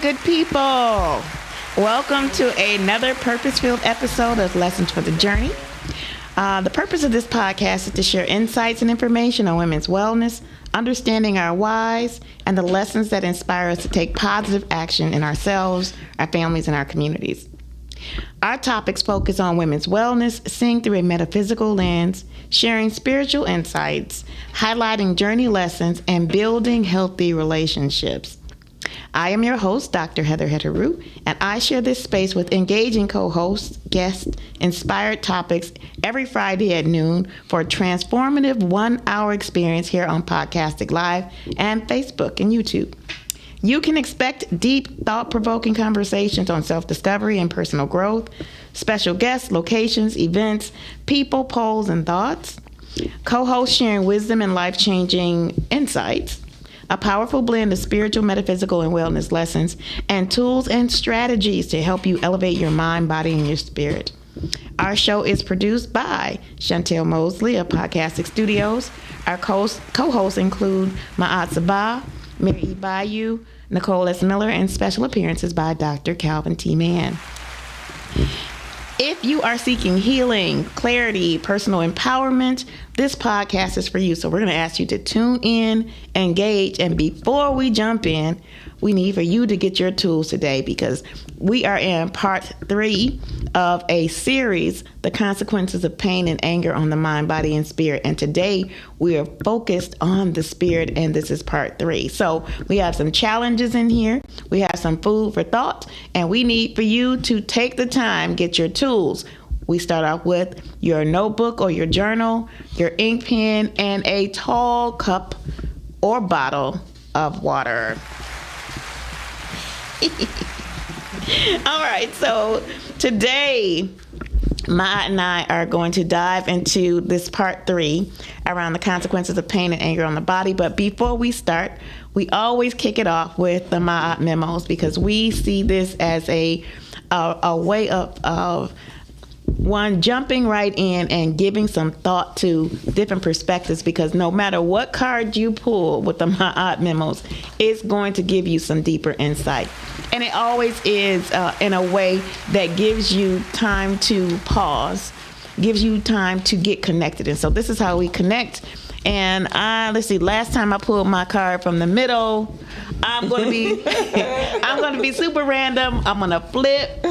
good people. Welcome to another purpose-filled episode of Lessons for the Journey. The purpose of this podcast is to share insights and information on women's wellness, understanding our whys, and the lessons that inspire us to take positive action in ourselves, our families, and our communities. Our topics focus on women's wellness, seeing through a metaphysical lens, sharing spiritual insights, highlighting journey lessons, and building healthy relationships. I am your host, Dr. Hetheru, and I share this space with engaging co-hosts, guests, inspired topics every Friday at noon for a transformative 1-hour experience here on Podcasting Live and Facebook and YouTube. You can expect deep, thought-provoking conversations on self-discovery and personal growth, special guests, locations, events, people, polls, and thoughts, co-hosts sharing wisdom and life-changing insights, a powerful blend of spiritual, metaphysical, and wellness lessons, and tools and strategies to help you elevate your mind, body, and your spirit. Our show is produced by Chantel Mosley of Podcasting Studios. Our co-hosts include Ma'at Sabah, Mary E. Bayou, Nicole S. Miller, and special appearances by Dr. Calvin T. Mann. If you are seeking healing, clarity, personal empowerment, this podcast is for you. So we're going to ask you to tune in, engage, and before we jump in, we need for you to get your tools today because we are in part 3 of a series, The Consequences of Pain and Anger on the Mind, Body, and Spirit. And today we are focused on the spirit, and this is part 3. So we have some challenges in here. We have some food for thought, and we need for you to take the time, get your tools. We start off with your notebook or your journal, your ink pen, and a tall cup or bottle of water. All right, so today, Ma and I are going to dive into this part 3 around the consequences of pain and anger on the body. But before we start, we always kick it off with the Ma'at memos because we see this as a way of one, jumping right in and giving some thought to different perspectives because no matter what card you pull with the Ma'at memos, it's going to give you some deeper insight. And it always is in a way that gives you time to pause, gives you time to get connected. And so this is how we connect. And let's see, last time I pulled my card from the middle, I'm going to be super random. I'm going to flip,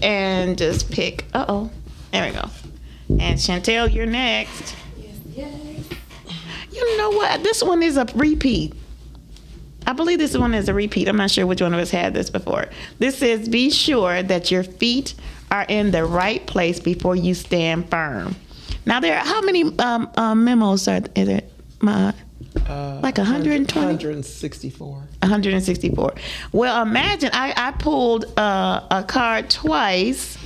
and just pick. Uh-oh. There we go. And Chantel, you're next. Yes. You know what? This one is a repeat. I believe this one is a repeat. I'm not sure which one of us had this before. This says, be sure that your feet are in the right place before you stand firm. Now, how many memos are there? Like 120? 164. 164. Well, imagine I pulled a card twice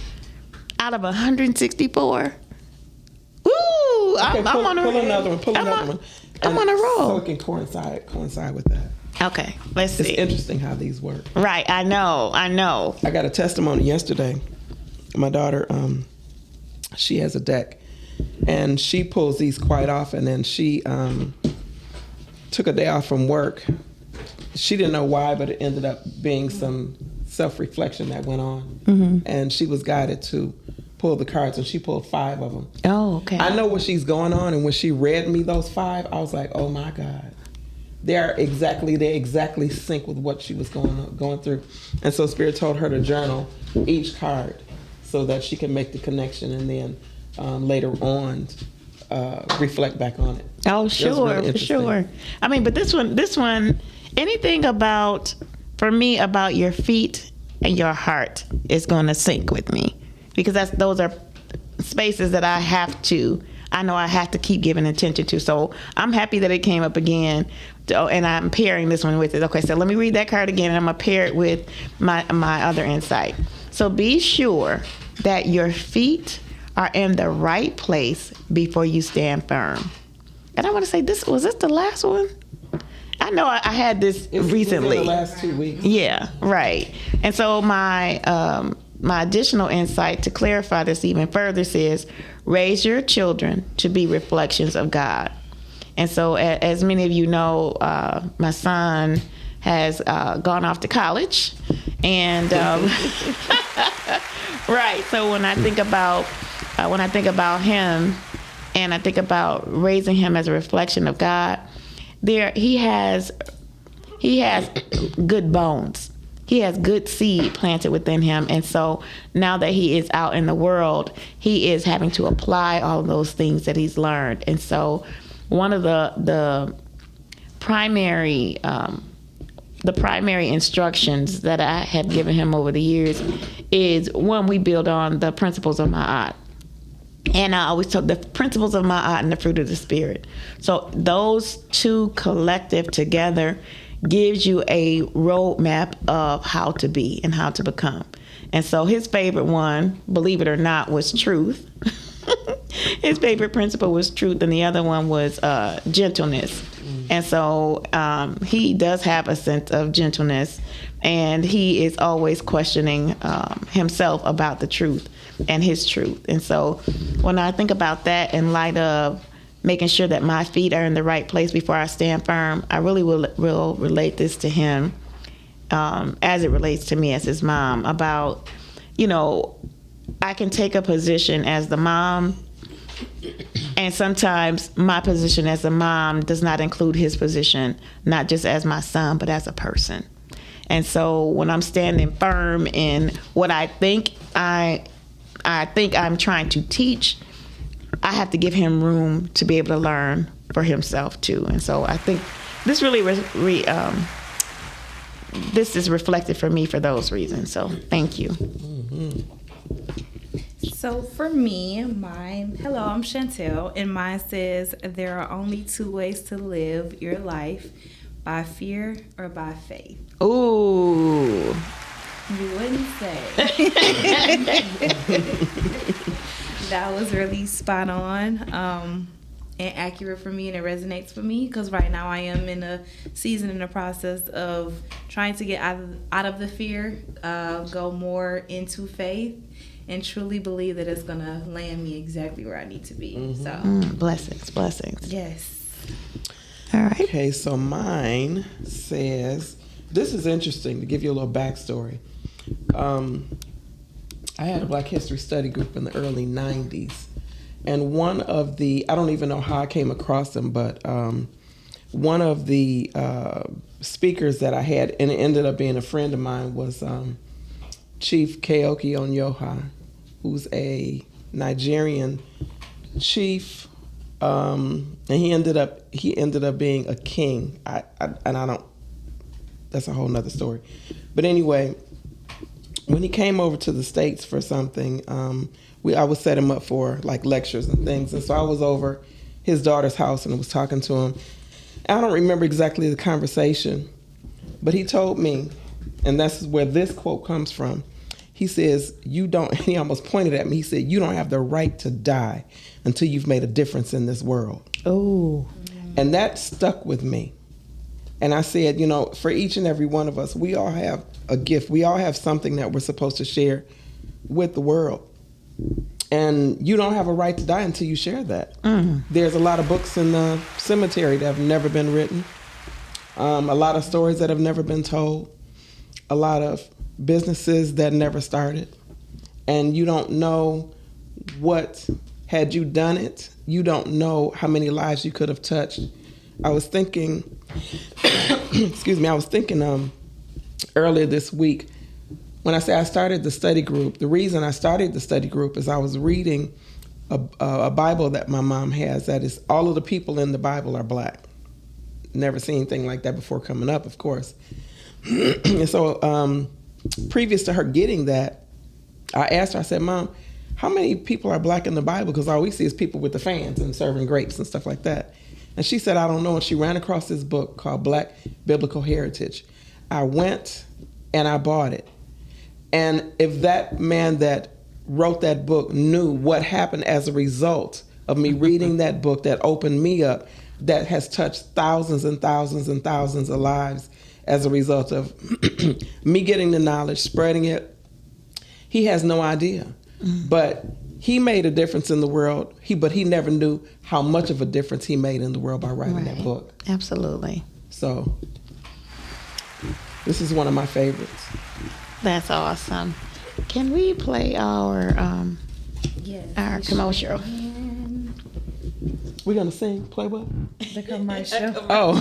out of 164. Ooh, Okay, I'm on a roll. Pull another one. I'm on a roll. So it can coincide with that. Okay, let's see. It's interesting how these work. Right, I know. I got a testimony yesterday. My daughter, she has a deck, and she pulls these quite often, and she took a day off from work. She didn't know why, but it ended up being some self-reflection that went on. Mm-hmm. And she was guided to pull the cards, and she pulled 5 of them. Oh, okay. I know what she's going on, and when she read me those 5, I was like, oh my God. They exactly sync with what she was going through. And so Spirit told her to journal each card so that she can make the connection and then later on reflect back on it. Oh, sure, for sure. I mean, but this one, anything about your feet and your heart is going to sync with me because those are spaces that I know I have to keep giving attention to. So I'm happy that it came up again, and I'm pairing this one with it. Okay, so let me read that card again, and I'm going to pair it with my other insight. So be sure that your feet are in the right place before you stand firm. And I want to say, was this the last one? I know I had this recently. Within the last 2 weeks. Yeah, right. And so my additional insight to clarify this even further says, raise your children to be reflections of God. And so as many of you know, my son has gone off to college, and right. So when I think about him, and I think about raising him as a reflection of God, he has good bones. He has good seed planted within him. And so now that he is out in the world, he is having to apply all of those things that he's learned. And so one of the primary instructions that I have given him over the years is, one, we build on the principles of Ma'at. And I always talk the principles of Ma'at and the fruit of the Spirit. So those two collective together gives you a roadmap of how to be and how to become. And so his favorite one, believe it or not, was truth. His favorite principle was truth, and the other one was gentleness. And so he does have a sense of gentleness, and he is always questioning himself about the truth and his truth. And so when I think about that in light of making sure that my feet are in the right place before I stand firm, I really will relate this to him as it relates to me as his mom about, I can take a position as the mom, and sometimes my position as a mom does not include his position, not just as my son, but as a person. And so when I'm standing firm in what I think I'm trying to teach, I have to give him room to be able to learn for himself too. And so I think this really this is reflected for me for those reasons. So thank you. Mm-hmm. So for me, hello, I'm Chantel, and mine says, there are only two ways to live your life, by fear or by faith. Ooh. You wouldn't say. That was really spot on and accurate for me, and it resonates for me because right now I am in a season in the process of trying to get out of the fear, go more into faith, and truly believe that it's going to land me exactly where I need to be. Mm-hmm. So Blessings. Yes. All right. Okay, so mine says, this is interesting to give you a little backstory. I had a Black History Study group in the early 90s. And one of the, I don't even know how I came across them, but one of the speakers that I had, and it ended up being a friend of mine, was Chief Keoki Onyoha, who's a Nigerian chief, and he ended up being a king. That's a whole nother story. But anyway, when he came over to the States for something, I would set him up for like lectures and things. And so I was over his daughter's house and was talking to him. I don't remember exactly the conversation, but he told me, and that's where this quote comes from. He says, he almost pointed at me. He said, you don't have the right to die until you've made a difference in this world. Oh. And that stuck with me. And I said, for each and every one of us, we all have a gift. We all have something that we're supposed to share with the world. And you don't have a right to die until you share that. Mm. There's a lot of books in the cemetery that have never been written. A lot of stories that have never been told. A lot of businesses that never started. And you don't know what, had you done it, you don't know how many lives you could have touched. I was thinking, earlier this week, when I say I started the study group, the reason I started the study group is I was reading a Bible that my mom has that is, all of the people in the Bible are Black. Never seen anything like that before coming up, of course. And so previous to her getting that, I asked her, I said, Mom, how many people are Black in the Bible? Because all we see is people with the fans and serving grapes and stuff like that. And she said, I don't know. And she ran across this book called Black Biblical Heritage. I went and I bought it. And if that man that wrote that book knew what happened as a result of me reading that book that opened me up, that has touched thousands and thousands and thousands of lives as a result of me getting the knowledge, spreading it, he has no idea. Mm-hmm. But he made a difference in the world, but he never knew how much of a difference he made in the world by writing that book. Absolutely. So This is one of my favorites. That's awesome. Can we play our commercial? We're gonna sing. Play what? The commercial. Oh.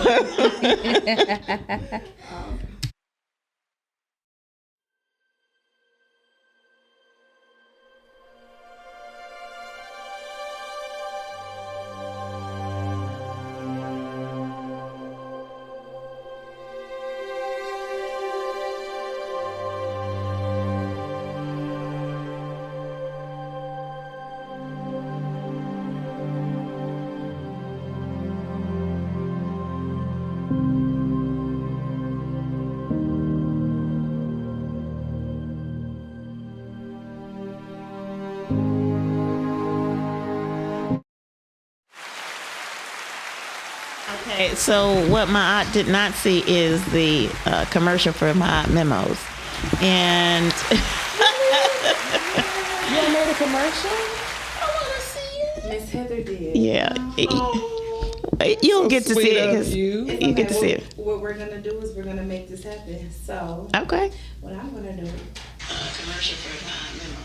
Okay, so what my aunt did not see is the commercial for my memos. And You made a commercial? I want to see it. Miss Heather did. yeah, you'll So get to sweet see it of 'cause you. you get to see it. What we're gonna do is we're gonna make this happen. So Okay. what I'm gonna do. Commercial for my memo.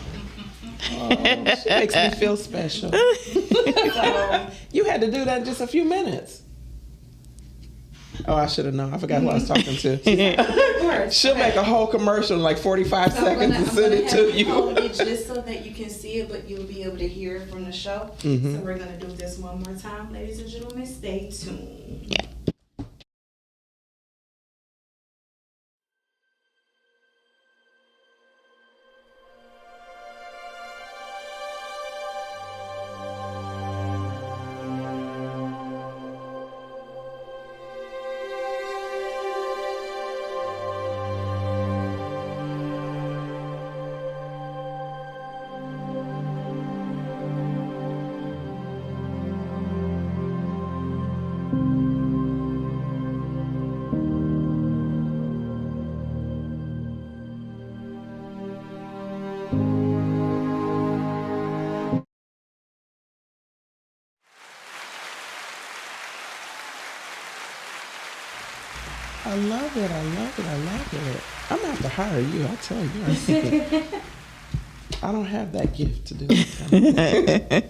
Oh, she makes me feel special. You had to do that in just a few minutes. Oh, I should have known. I forgot who I was talking to. She'll make a whole commercial in like 45 seconds and send it to you. Hold it just so that you can see it, but you'll be able to hear it from the show. Mhm. So we're gonna do this one more time, ladies and gentlemen. Stay tuned. Yeah. I love it. I love it. I love it. I'm gonna have to hire you. I tell you. I don't have that gift to do it.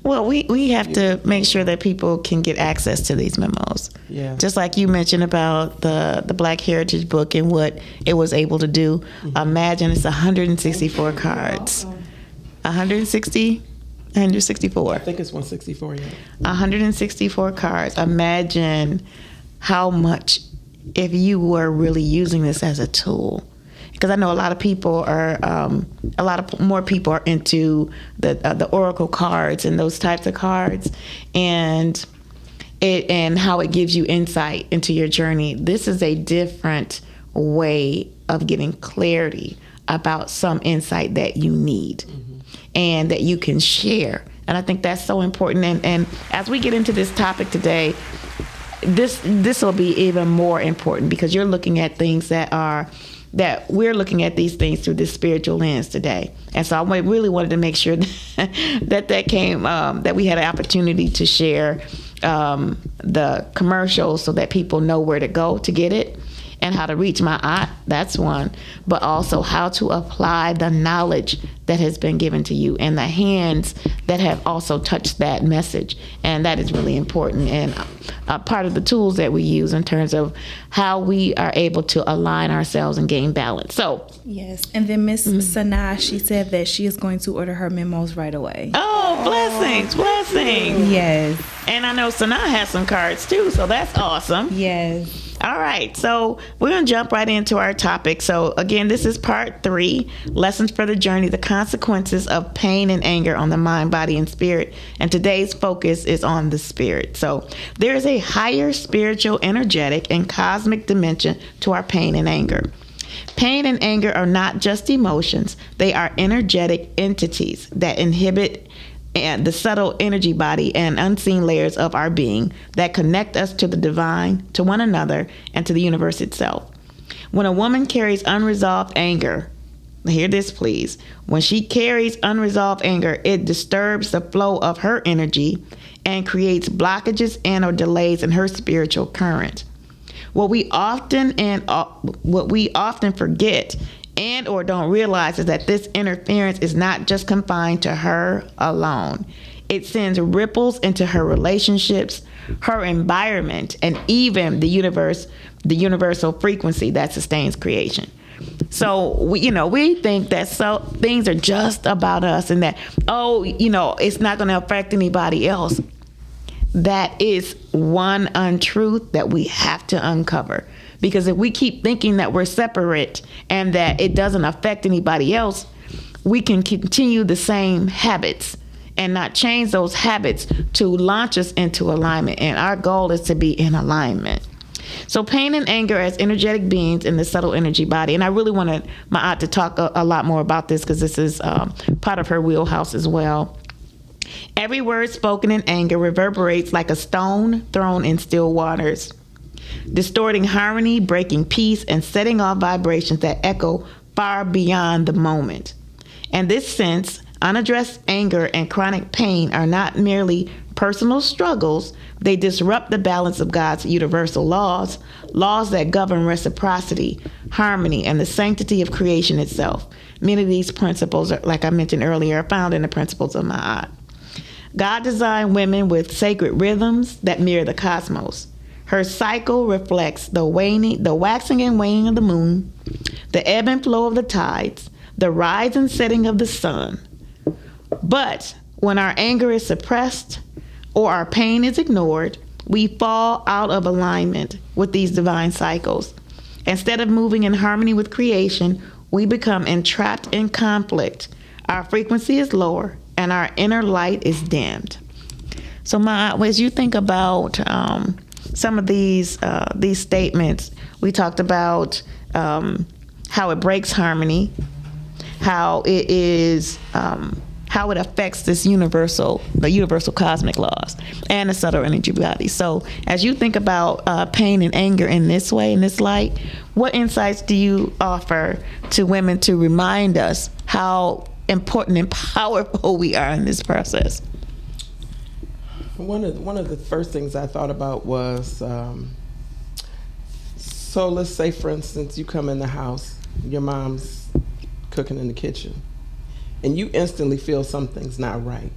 Well, we have to make sure that people can get access to these memos. Yeah. Just like you mentioned about the Black Heritage book and what it was able to do. Imagine it's 164 cards. 160? 164. I think it's 164. Yeah. 164 cards. Imagine how much if you were really using this as a tool. Because I know a lot of people are, a lot of more people are into the oracle cards and those types of cards, and how it gives you insight into your journey. This is a different way of getting clarity about some insight that you need and that you can share. And I think that's so important. And as we get into this topic today, this will be even more important because you're looking at things that we're looking at these things through this spiritual lens today. And so I really wanted to make sure that came, that we had an opportunity to share the commercials so that people know where to go to get it and how to reach my aunt. That's one. But also how to apply the knowledge that has been given to you and the hands that have also touched that message. And that is really important and part of the tools that we use in terms of how we are able to align ourselves and gain balance. So Yes, and then Miss Sanaa, she said that she is going to order her memos right away. oh, blessings. Yes, And I know Sanaa has some cards too, so that's awesome. yes. All right, so we're going to jump right into our topic. So again, this is part 3, Lessons for the Journey, the Consequences of Pain and Anger on the Mind, Body, and Spirit. And today's focus is on the spirit. So there is a higher spiritual, energetic, and cosmic dimension to our pain and anger. Pain and anger are not just emotions. They are energetic entities that inhibit and the subtle energy body and unseen layers of our being that connect us to the divine, to one another, and to the universe itself. When a woman carries unresolved anger, hear this please, when she carries unresolved anger, it disturbs the flow of her energy and creates blockages and or delays in her spiritual current. What we often forget and or don't realize is that this interference is not just confined to her alone. It sends ripples into her relationships, her environment, and even the universal frequency that sustains creation. So we think that things are just about us, and that it's not going to affect anybody else. That is one untruth that we have to uncover, because if we keep thinking that we're separate and that it doesn't affect anybody else, we can continue the same habits and not change those habits to launch us into alignment. And our goal is to be in alignment. So pain and anger as energetic beings in the subtle energy body. And I really wanted my aunt to talk a lot more about this, because this is part of her wheelhouse as well. Every word spoken in anger reverberates like a stone thrown in still waters, distorting harmony, breaking peace, and setting off vibrations that echo far beyond the moment. In this sense, unaddressed anger and chronic pain are not merely personal struggles. They disrupt the balance of God's universal laws that govern reciprocity, harmony, and the sanctity of creation itself. Many of these principles, like I mentioned earlier, are found in the principles of Ma'at. God designed women with sacred rhythms that mirror the cosmos. Her cycle reflects the waxing and waning of the moon, the ebb and flow of the tides, the rise and setting of the sun. But when our anger is suppressed or our pain is ignored, we fall out of alignment with these divine cycles. Instead of moving in harmony with creation, we become entrapped in conflict. Our frequency is lower and our inner light is dimmed. So as you think about some of these statements, we talked about how it breaks harmony, how it is how it affects the universal cosmic laws and the subtle energy body. So as you think about pain and anger in this way, in this light, what insights do you offer to women to remind us how important and powerful we are in this process? One of the first things I thought about was, so let's say, for instance, you come in the house, your mom's cooking in the kitchen, and you instantly feel something's not right.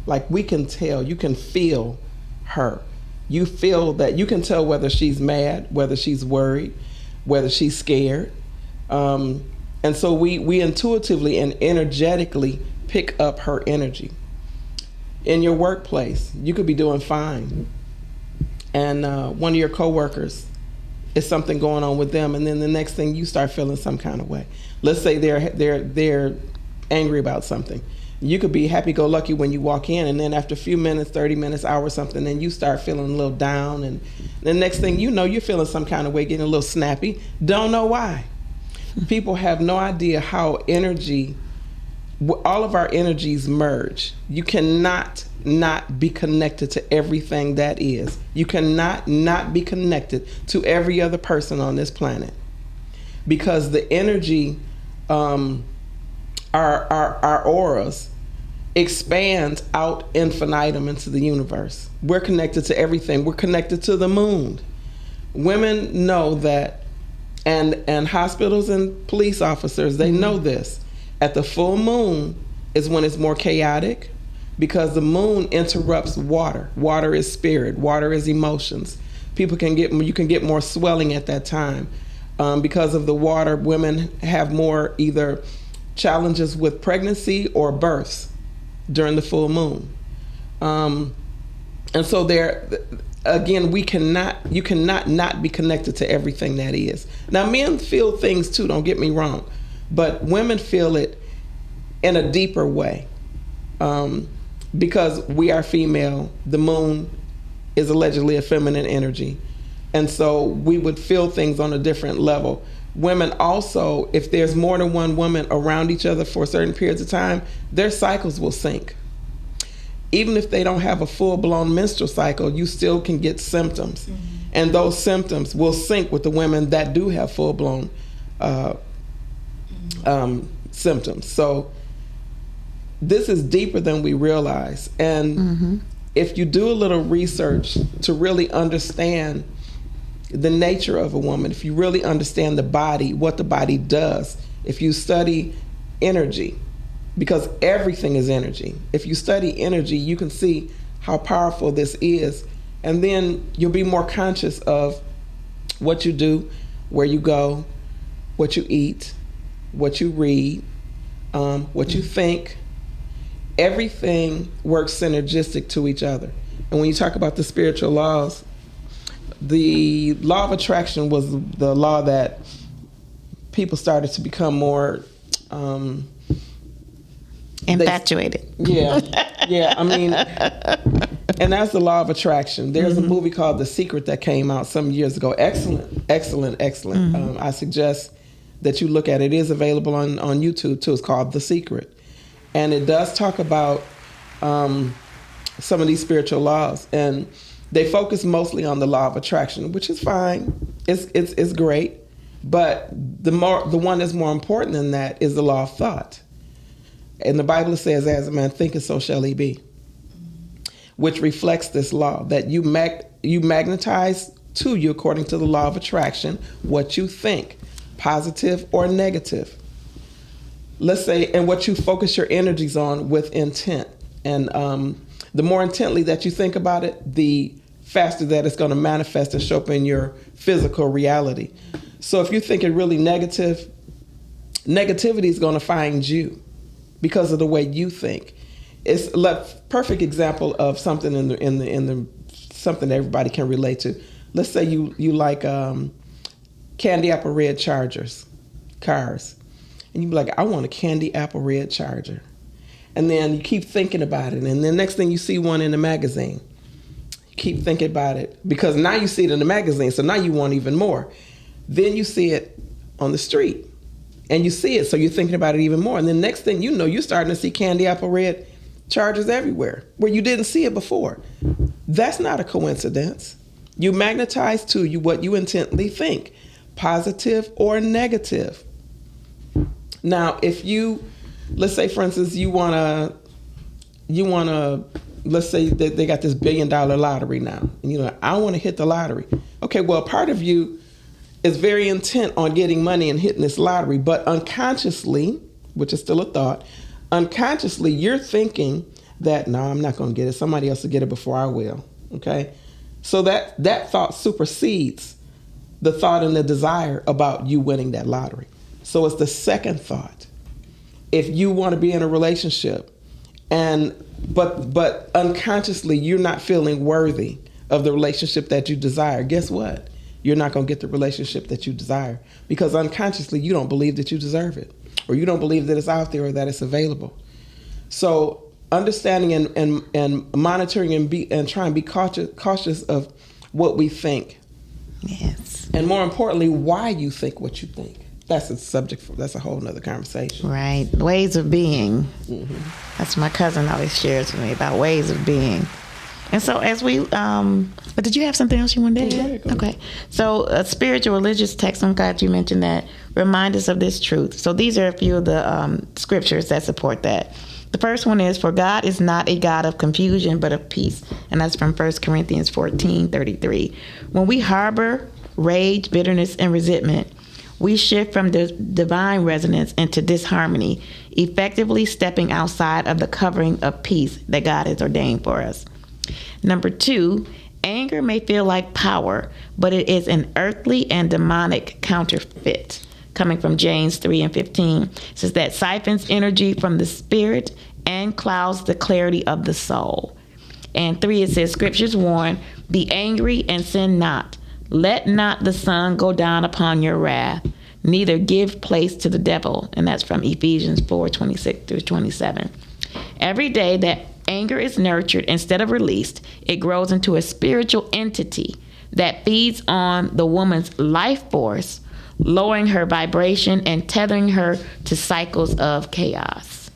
Like we can tell, you can feel her. You feel that, you can tell whether she's mad, whether she's worried, whether she's scared. And so we intuitively and energetically pick up her energy. In your workplace, you could be doing fine, and one of your coworkers, is something going on with them, and then the next thing you start feeling some kind of way. Let's say they're angry about something. You could be happy-go-lucky when you walk in, and then after a few minutes, 30 minutes, hour, something, then you start feeling a little down, and the next thing you know, you're feeling some kind of way, getting a little snappy. Don't know why. People have no idea how all of our energies merge. You cannot not be connected to everything that is. You cannot not be connected to every other person on this planet, because the energy, our auras expand out infinitum into the universe. We're connected to everything. We're connected to the moon. Women know that, and hospitals and police officers, they know this. At the full moon is when it's more chaotic, because the moon interrupts water. Water is spirit. Water is emotions. You can get more swelling at that time. Because of the water, women have more either challenges with pregnancy or births during the full moon. And so again, you cannot not be connected to everything that is. Now, men feel things too, don't get me wrong, but women feel it in a deeper way. Because we are female, the moon is allegedly a feminine energy. And so we would feel things on a different level. Women also, if there's more than one woman around each other for certain periods of time, their cycles will sync. Even if they don't have a full-blown menstrual cycle, you still can get symptoms. Mm-hmm. And those symptoms will sync with the women that do have full-blown symptoms. So this is deeper than we realize. And if you do a little research to really understand the nature of a woman, if you really understand the body, what the body does, if you study energy, because everything is energy. If you study energy, you can see how powerful this is, and then you'll be more conscious of what you do, where you go, what you eat, what you read, what you think. Everything works synergistic to each other. And when you talk about the spiritual laws, the law of attraction was the law that people started to become more infatuated. Yeah. I mean, and that's the law of attraction. There's a movie called The Secret that came out some years ago. Excellent. I suggest that you look at it. It is available on YouTube too. It's called The Secret, and it does talk about some of these spiritual laws, and they focus mostly on the law of attraction, which is fine. It's great, but the one that's more important than that is the law of thought. And the Bible says, "As a man thinketh, so shall he be," which reflects this law that you magnetize to you, according to the law of attraction, what you think, positive or negative. Let's say, and what you focus your energies on with intent. And the more intently that you think about it, the faster that it's going to manifest and show up in your physical reality. So if you're thinking really negative, negativity is going to find you because of the way you think. It's a perfect example of something in the something that everybody can relate to. Let's say you like candy apple red cars, and you be like, I want a candy apple red Charger. And then you keep thinking about it, and then next thing you see one in the magazine. You keep thinking about it because now you see it in the magazine, so now you want even more. Then you see it on the street, and you see it, so you're thinking about it even more. And then next thing you know, you're starting to see candy apple red Chargers everywhere where you didn't see it before. That's not a coincidence. You magnetize to you what you intently think, positive or negative. Now, if you, let's say, for instance, you wanna, let's say that they got this $1 billion lottery now, and I want to hit the lottery. Okay, well, part of you is very intent on getting money and hitting this lottery, but unconsciously, which is still a thought, unconsciously you're thinking that, no, I'm not going to get it. Somebody else will get it before I will. Okay, so that thought supersedes the thought and the desire about you winning that lottery. So it's the second thought. If you want to be in a relationship, but unconsciously you're not feeling worthy of the relationship that you desire, guess what? You're not going to get the relationship that you desire because unconsciously you don't believe that you deserve it, or you don't believe that it's out there or that it's available. So understanding and monitoring and trying to be cautious of what we think. Yes. And more importantly, why you think what you think. That's a subject that's a whole nother conversation. Right. Ways of being. Mm-hmm. That's what my cousin always shares with me about ways of being. And so as we, but did you have something else you wanted to add? Go ahead. Okay. So a spiritual religious text, I'm glad you mentioned that, remind us of this truth. So these are a few of the scriptures that support that. The first one is, for God is not a God of confusion, but of peace. And that's from 1 Corinthians 14:33. When we harbor rage, bitterness, and resentment, we shift from the divine resonance into disharmony, effectively stepping outside of the covering of peace that God has ordained for us. Number 2, anger may feel like power, but it is an earthly and demonic counterfeit. Coming from James 3:15, it says that siphons energy from the spirit and clouds the clarity of the soul. And 3, it says, scriptures warn, be angry and sin not. Let not the sun go down upon your wrath, neither give place to the devil. And that's from Ephesians 4:26-27. Every day that anger is nurtured instead of released, it grows into a spiritual entity that feeds on the woman's life force, lowering her vibration and tethering her to cycles of chaos.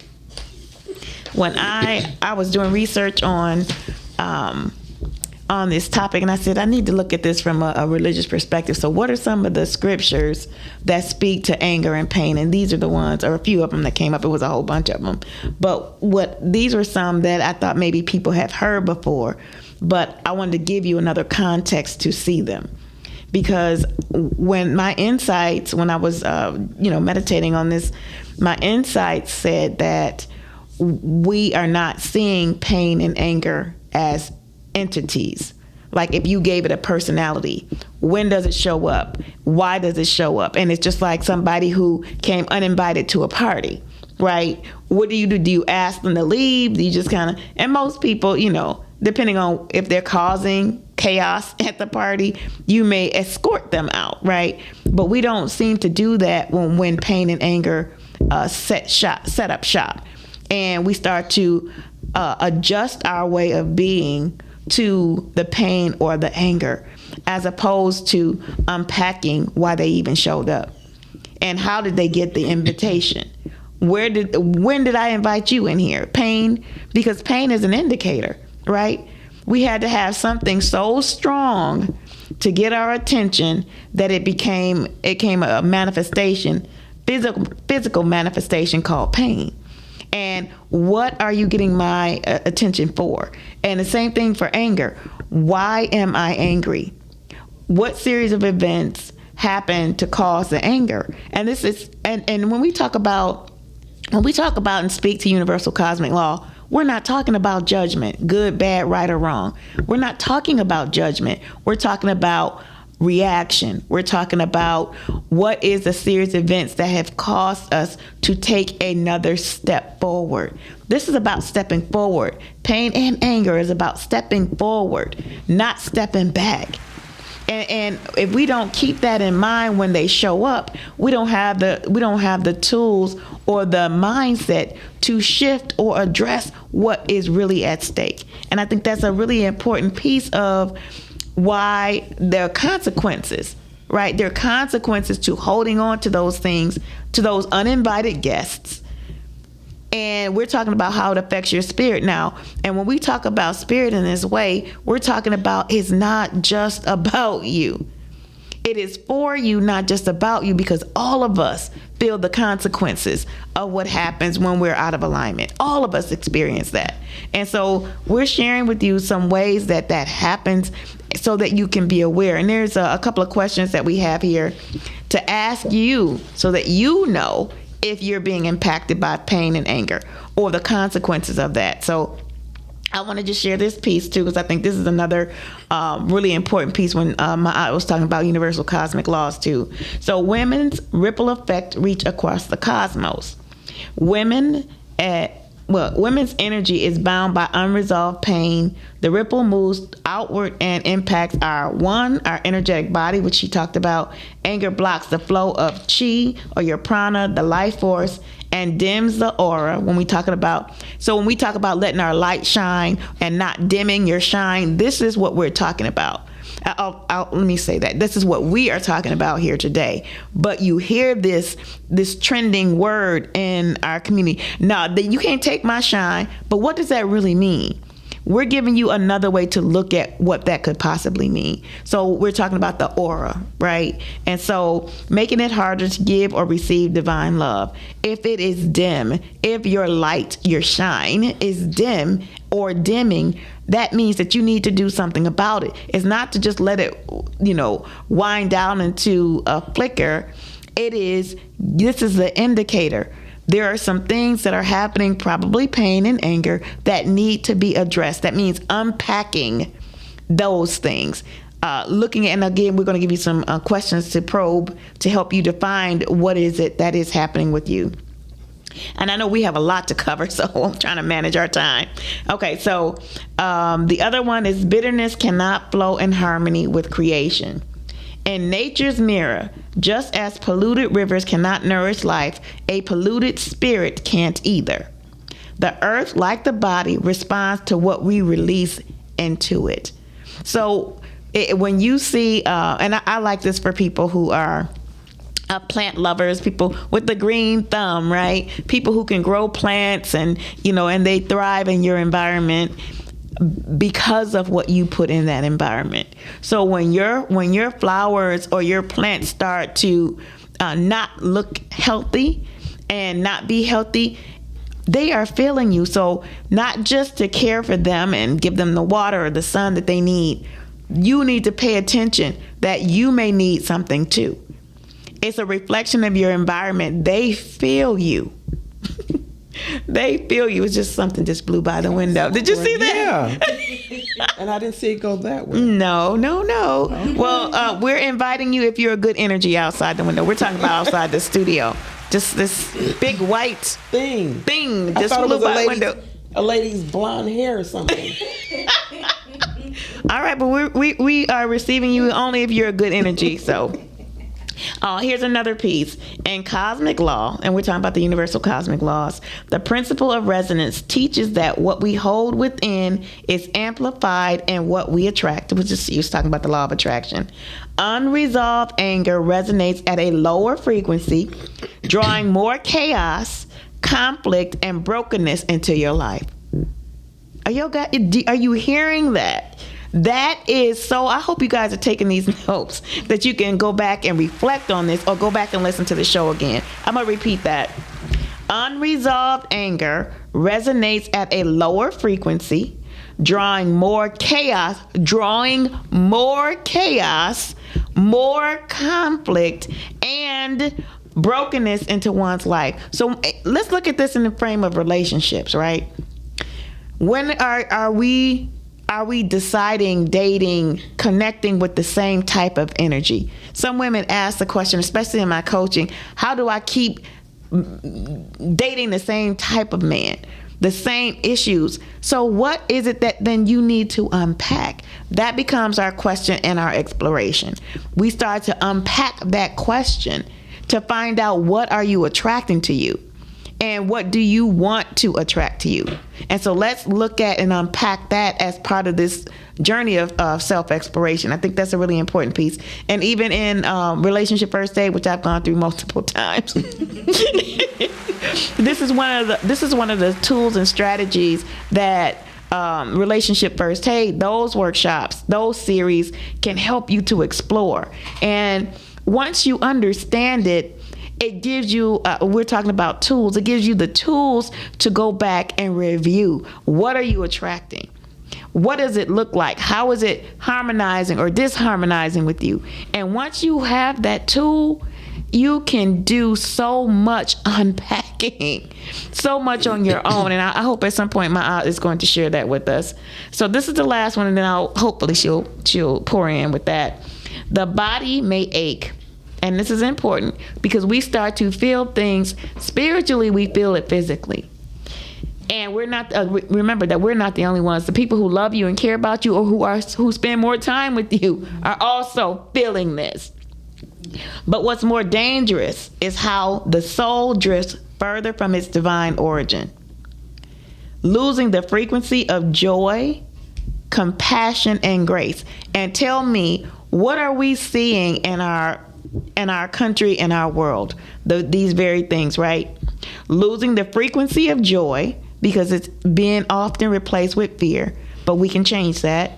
When I was doing research on this topic, and I said, I need to look at this from a religious perspective. So what are some of the scriptures that speak to anger and pain? And these are the ones, or a few of them that came up. It was a whole bunch of them. But these were some that I thought maybe people have heard before, but I wanted to give you another context to see them. because when I was meditating on this, my insights said that we are not seeing pain and anger as entities. Like if you gave it a personality, when does it show up? Why does it show up? And it's just like somebody who came uninvited to a party, right? What do you do? Do you ask them to leave? Do you just kind of, and most people, depending on if they're causing chaos at the party, you may escort them out, right? But we don't seem to do that when pain and anger set up shop. And we start to adjust our way of being to the pain or the anger, as opposed to unpacking why they even showed up and how did they get the invitation. When did I invite you in here? Pain, because pain is an indicator, right? We had to have something so strong to get our attention that it became a manifestation, physical manifestation called pain. And what are you getting my attention for? And the same thing for anger. Why am I angry? What series of events happened to cause the anger? And this is and when we talk about and speak to universal cosmic law, we're not talking about judgment, good, bad, right, or wrong. We're not talking about judgment. We're talking about reaction. We're talking about what is a series of events that have caused us to take another step forward. This is about stepping forward. Pain and anger is about stepping forward, not stepping back. And if we don't keep that in mind when they show up, we don't have the tools or the mindset to shift or address what is really at stake. And I think that's a really important piece of why there are consequences, right? There are consequences to holding on to those things, to those uninvited guests. And we're talking about how it affects your spirit now. And when we talk about spirit in this way, we're talking about it's not just about you. It is for you, not just about you, because all of us feel the consequences of what happens when we're out of alignment. All of us experience that. And so we're sharing with you some ways that happens so that you can be aware. And there's a couple of questions that we have here to ask you so that you know if you're being impacted by pain and anger or the consequences of that. So I want to just share this piece too, because I think this is another really important piece when I was talking about universal cosmic laws too. So women's ripple effect reach across the cosmos. Women's energy is bound by unresolved pain. The ripple moves outward and impacts our energetic body, which she talked about. Anger blocks the flow of chi or your prana, the life force, and dims the aura. When we talk about letting our light shine and not dimming your shine, this is what we're talking about. Let me say that this is what we are talking about here today. But you hear this trending word in our community. Now, you can't take my shine, but what does that really mean? We're giving you another way to look at what that could possibly mean. So we're talking about the aura, right? And so making it harder to give or receive divine love. If it is dim, if your light, your shine is dim or dimming, that means that you need to do something about it. It's not to just let it, wind down into a flicker. This is the indicator. There are some things that are happening, probably pain and anger, that need to be addressed. That means unpacking those things. Looking at, and again, we're going to give you some questions to probe to help you define what is it that is happening with you. And I know we have a lot to cover, so I'm trying to manage our time. Okay, so the other one is bitterness cannot flow in harmony with creation. In nature's mirror, just as polluted rivers cannot nourish life, a polluted spirit can't either. The earth, like the body, responds to what we release into it. So when you see, and I like this for people who are plant lovers, people with the green thumb, right? People who can grow plants and they thrive in your environment because of what you put in that environment. So when your flowers or your plants start to not look healthy and not be healthy, they are feeling you. So not just to care for them and give them the water or the sun that they need, you need to pay attention that you may need something too. It's a reflection of your environment. They feel you. They feel you. It's just something just blew by the window. Did you see that? Yeah. And I didn't see it go that way. No. Okay. Well, we're inviting you if you're a good energy outside the window. We're talking about outside the studio. Just this big white thing just blew by the window. A lady's blonde hair or something. All right, but we are receiving you only if you're a good energy. So, here's another piece. In cosmic law, and we're talking about the universal cosmic laws, the principle of resonance teaches that what we hold within is amplified and what we attract. He was talking about the law of attraction. Unresolved anger resonates at a lower frequency, drawing more chaos, conflict, and brokenness into your life. Are you hearing that? That is so. I hope you guys are taking these notes that you can go back and reflect on this or go back and listen to the show again. I'm going to repeat that. Unresolved anger resonates at a lower frequency, drawing more chaos, more conflict, and brokenness into one's life. So let's look at this in the frame of relationships, right? When are we deciding, dating, connecting with the same type of energy? Some women ask the question, especially in my coaching, how do I keep dating the same type of man, the same issues? So what is it that then you need to unpack? That becomes our question and our exploration. We start to unpack that question to find out what are you attracting to you and what do you want to attract to you. And so let's look at and unpack that as part of this journey of self-exploration. I think that's a really important piece. And even in relationship first aid, which I've gone through multiple times, this is one of the tools and strategies that relationship first aid, those workshops, those series can help you to explore. And once you understand it, it gives you, we're talking about tools, it gives you the tools to go back and review. What are you attracting? What does it look like? How is it harmonizing or disharmonizing with you? And once you have that tool, you can do so much unpacking, so much on your own. And I hope at some point my aunt is going to share that with us. So this is the last one, and then hopefully she'll pour in with that. The body may ache. And this is important because we start to feel things spiritually, we feel it physically. And we're not, remember that we're not the only ones. The people who love you and care about you or who spend more time with you are also feeling this. But what's more dangerous is how the soul drifts further from its divine origin, losing the frequency of joy, compassion, and grace. And tell me, what are we seeing in our country, in our world? These very things, right? Losing the frequency of joy because it's being often replaced with fear, but we can change that.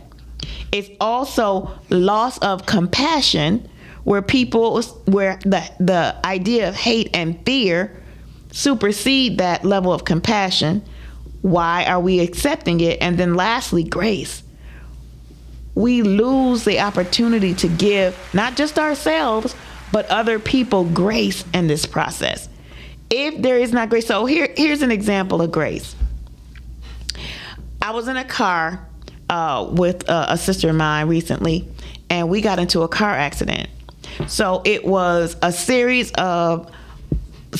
It's also loss of compassion, where the idea of hate and fear supersede that level of compassion. Why are we accepting it? And then lastly, grace. We lose the opportunity to give not just ourselves, but other people grace in this process. If there is not grace, so here's an example of grace. I was in a car with a sister of mine recently, and we got into a car accident. So it was a series of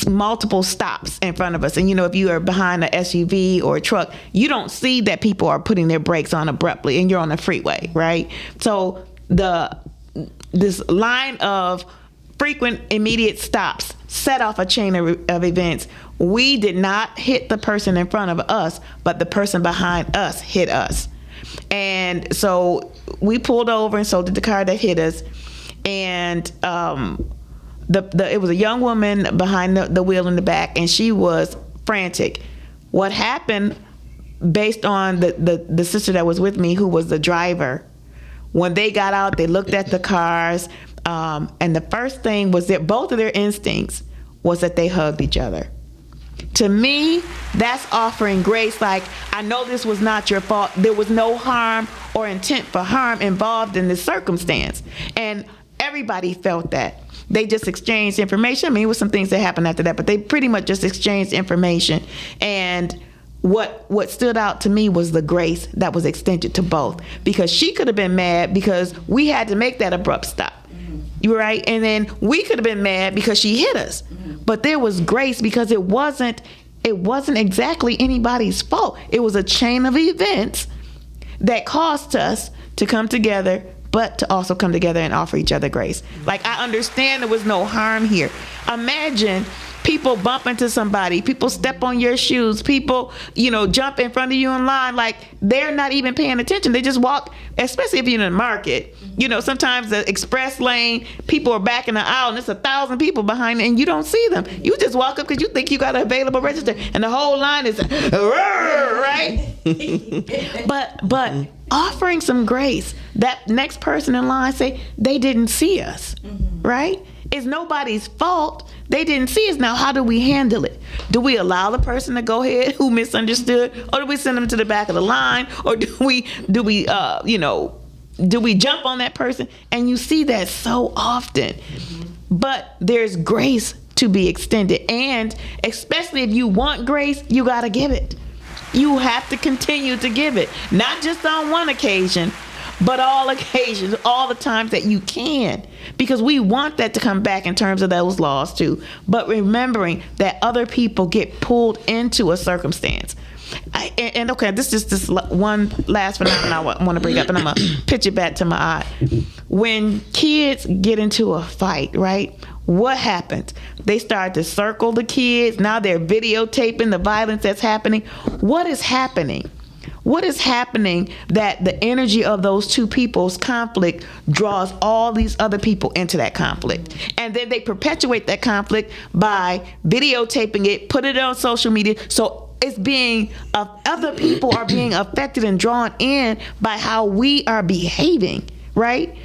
multiple stops in front of us. And if you are behind an SUV or a truck, you don't see that people are putting their brakes on abruptly and you're on the freeway, right? So this line of frequent immediate stops set off a chain of events. We did not hit the person in front of us, but the person behind us hit us. And so we pulled over, and so did the car that hit us. And it was a young woman behind the wheel in the back, and she was frantic. What happened, based on the sister that was with me, who was the driver, when they got out, they looked at the cars, and the first thing was that both of their instincts was that they hugged each other. To me, that's offering grace. Like, I know this was not your fault. There was no harm or intent for harm involved in this circumstance. And everybody felt that. They just exchanged information. I mean, it was some things that happened after that, but they pretty much just exchanged information. And what stood out to me was the grace that was extended to both, because she could have been mad because we had to make that abrupt stop. You're right. And then we could have been mad because she hit us. But there was grace because it wasn't exactly anybody's fault. It was a chain of events that caused us to come together, but to also come together and offer each other grace. Like, I understand there was no harm here. Imagine people bump into somebody, people step on your shoes, people, jump in front of you in line, like they're not even paying attention. They just walk, especially if you're in the market. Sometimes the express lane, people are back in the aisle and there's 1,000 people behind it and you don't see them. You just walk up because you think you got an available register and the whole line is right. But offering some grace, that next person in line say they didn't see us, right? It's nobody's fault. They didn't see us. Now, how do we handle it? Do we allow the person to go ahead who misunderstood, or do we send them to the back of the line, or do we jump on that person? And you see that so often. But there's grace to be extended, and especially if you want grace, you got to give it. You have to continue to give it, not just on one occasion, but all occasions, all the times that you can, because we want that to come back in terms of those laws too. But remembering that other people get pulled into a circumstance. Okay, this is this one last phenomenon I want to bring up, and I'm going to pitch it back to my eye. When kids get into a fight, right? What happens? They start to circle the kids. Now they're videotaping the violence that's happening. What is happening? What is happening that the energy of those two people's conflict draws all these other people into that conflict? And then they perpetuate that conflict by videotaping it, put it on social media. So it's other people are being affected and drawn in by how we are behaving, right?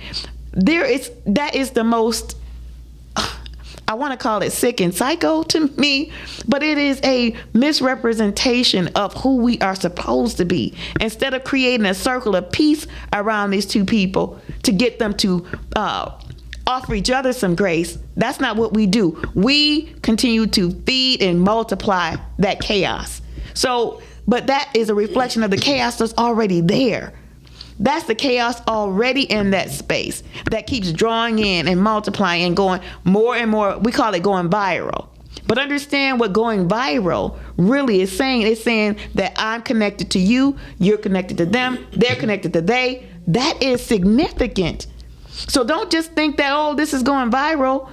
That is the most, I want to call it sick and psycho to me, but it is a misrepresentation of who we are supposed to be. Instead of creating a circle of peace around these two people to get them to offer each other some grace, that's not what we do. We continue to feed and multiply that chaos. But that is a reflection of the chaos that's already there. That's the chaos already in that space that keeps drawing in and multiplying and going more and more. We call it going viral. But understand what going viral really is saying. It's saying that I'm connected to you, you're connected to them, they're connected to they. That is significant. So don't just think that, this is going viral.